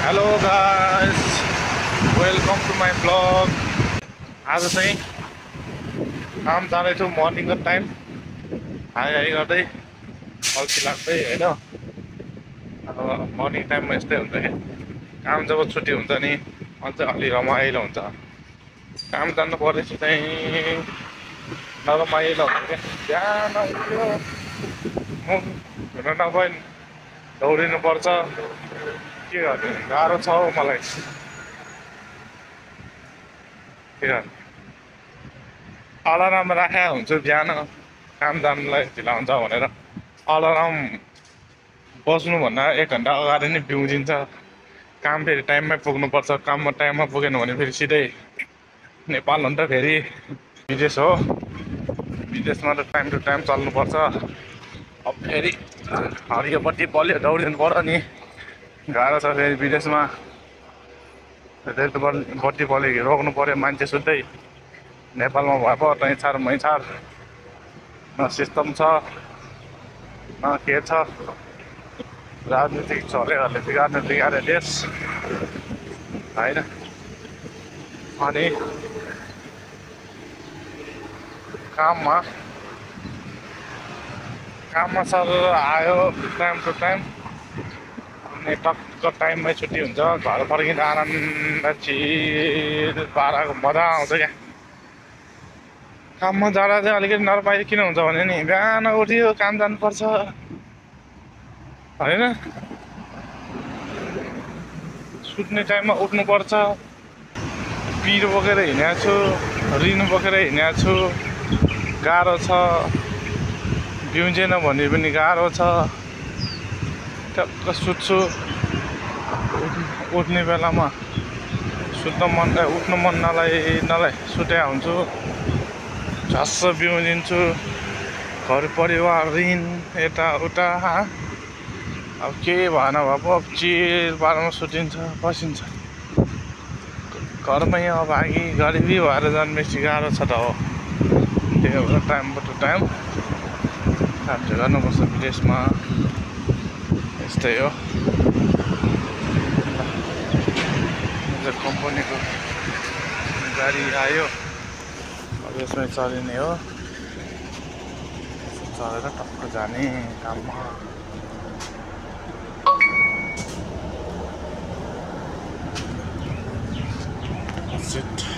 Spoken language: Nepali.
Hello guys, welcome to my blog. आज चाहिँ काम जाँदैछु मर्निङको टाइम, हाई गर्दै अल्छी लाग्दै होइन। अब मर्निङ टाइममा यस्तै हुन्छ क्या, काम जब छुट्टी हुन्छ नि अझै अलि रमाइलो हुन्छ। काम जानु परेपछि चाहिँ नरमाइलो हुन्छ क्या। बिहान उठ्यो मुख धुन नभए दौडिनु पर्छ। के गर्ने, गाह्रो छ हौ मलाई। के गर्ने, अलार्म राखेको हुन्छु बिहान काम जानुलाई ढिला हुन्छ भनेर। अलार्म बस्नुभन्दा 1 घन्टा अगाडि नै बिउजिन्छ। काम फेरि टाइममै पुग्नुपर्छ। काममा टाइममा पुगेन भने फेरि सिधै नेपाल हो नि त, फेरि विदेश हो। विदेशमा त टाइम टु टाइम चल्नुपर्छ। अब फेरि हरियोपट्टि बलियो दौडिनु पर्यो नि। गाह्रो छ फेरि विदेशमा। रेड बत्ती बल्यो रोक्नु पर्यो मान्छे सुत्दै। नेपालमा भए पो तैँछार मैछार, न सिस्टम छ न के छ। राजनीतिक चलेहरूले बिगार्यो देश होइन। अनि काममा सर आयो टाइम टु टाइम, अनि टक्क टाइममै छुट्टी हुन्छ। घर फर्किँदा आनन्द चिल पाराको मजा आउँछ क्या। काममा जाँदा चाहिँ अलिकति नरमाइलो किन हुन्छ भने नि, बिहान उठ्यो काम जानुपर्छ होइन। सुत्ने टाइममा उठ्नुपर्छ। पिरो बोकेर हिँडेको छु, ऋण बोकेर हिँडेको छु, गाह्रो छ। बिउजेन भने पनि गाह्रो छ। टक्क सुत्छु, उठ्ने बेलामा उठ्नु मन नलाई सुतेको हुन्छु। झस्स बिउजिन्छु। घर परिवार ऋण यताउता। अब के भएन भए पो अब चिर पारामा सुतिन्छ, बसिन्छ। घरमै अब भागी गरिबी भएर जन्मेपछि गाह्रो छ त हो। त्यही भएर टाइम टु टाइम काम चाहिँ गर्नुपर्छ विदेशमा। यस्तै हो। कम्पनीको गाडी आयो, अब यसमै चलिने हो। चलेर टक्क जाने काममा। That's it.